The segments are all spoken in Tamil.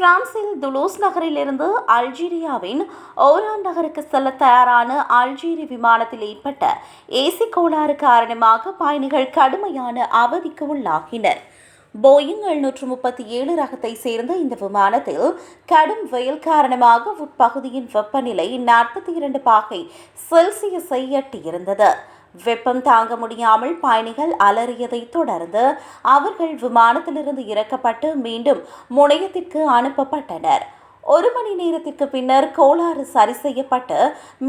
பிரான்சில் துலூஸ் நகரிலிருந்து அல்ஜீரியாவின் ஓரான் நகருக்கு செல்ல தயாரான அல்ஜீரிய விமானத்தில் ஏற்பட்ட ஏசி கோளாறு காரணமாக பயணிகள் கடுமையான அவதிக்கு உள்ளாகினர். போயிங் 737 ரகத்தை சேர்ந்த இந்த விமானத்தில் கடும் வெயில் காரணமாக உட்பகுதியின் வெப்பநிலை 42 பாகை செல்சியஸை எட்டியிருந்தது. வெப்பம் தாங்க முடியாமல் பயணிகள் அலறியதைத் தொடர்ந்து அவர்கள் விமானத்திலிருந்து இறக்கப்பட்டு மீண்டும் முனையத்திற்கு அனுப்பப்பட்டனர். 1 மணி நேரத்திற்கு பின்னர் கோளாறு சரி செய்யப்பட்டு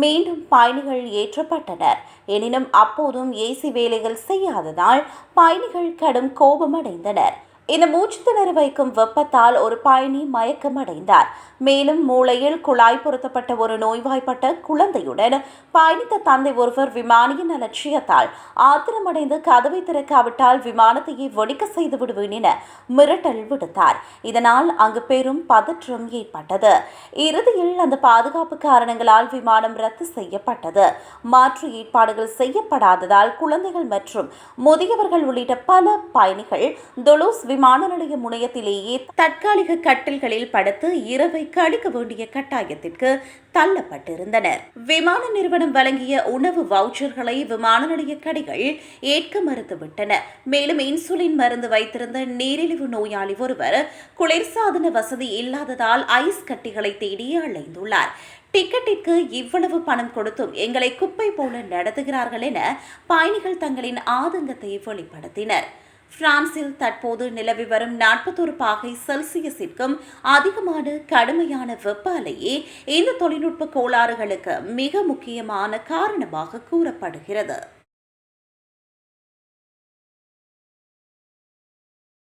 மீண்டும் பயணிகள் ஏற்றப்பட்டனர். எனினும் அப்போதும் ஏசி வேலைகள் செய்யாததால் பயணிகள் கடும் கோபமடைந்தனர். இந்த மூச்சு திணற வைக்கும் வெப்பத்தால் ஒரு பயணி மயக்கமடைந்தார். மேலும் மூளையில் குழாய் பொருத்தப்பட்ட ஒரு நோய்வாய்ப்பட்ட குழந்தையுடன் பயணித்த தந்தை ஒருவர் விமானியின் அலட்சியத்தால் ஆத்திரமடைந்து கதவை திறக்காவிட்டால் விமானத்தையே வெடிக்க செய்து விடுவேன் என மிரட்டல் விடுத்தார். இதனால் அங்கு பெரும் பதற்றம் ஏற்பட்டது. இறுதியில் அந்த பாதுகாப்பு காரணங்களால் விமானம் ரத்து செய்யப்பட்டது. மாற்று ஏற்பாடுகள் செய்யப்படாததால் குழந்தைகள் மற்றும் முதியவர்கள் உள்ளிட்ட பல பயணிகள் துலூஸ் விமான நிலைய முனையத்திலேயே தற்காலிக கட்டில்களில் படுத்து இரவை கழிக்க வேண்டிய கட்டாயத்திற்கு தள்ளப்பட்டிருந்தனர். விமான நிறுவனம் வழங்கிய உணவு வவுச்சர்களை விமான நிலைய கடைகள் ஏற்க மறுத்துவிட்டன. மேலும் இன்சுலின் மருந்து வைத்திருந்த நீரிழிவு நோயாளி ஒருவர் குளிர்சாதன வசதி இல்லாததால் ஐஸ் கட்டிகளை தேடி அலைந்துள்ளார். டிக்கெட்டிற்கு இவ்வளவு பணம் கொடுத்தும் எங்களை குப்பை போல நடத்துகிறார்கள் என பயணிகள் தங்களின் ஆதங்கத்தை வெளிப்படுத்தினர். பிரான்சில் தற்போது நிலவி வரும் 41 பாகை செல்சியஸிற்கும் அதிகமான கடுமையான வெப்ப அலையே இந்த தொழில்நுட்ப கோளாறுகளுக்கு மிக முக்கியமான காரணமாக கூறப்படுகிறது.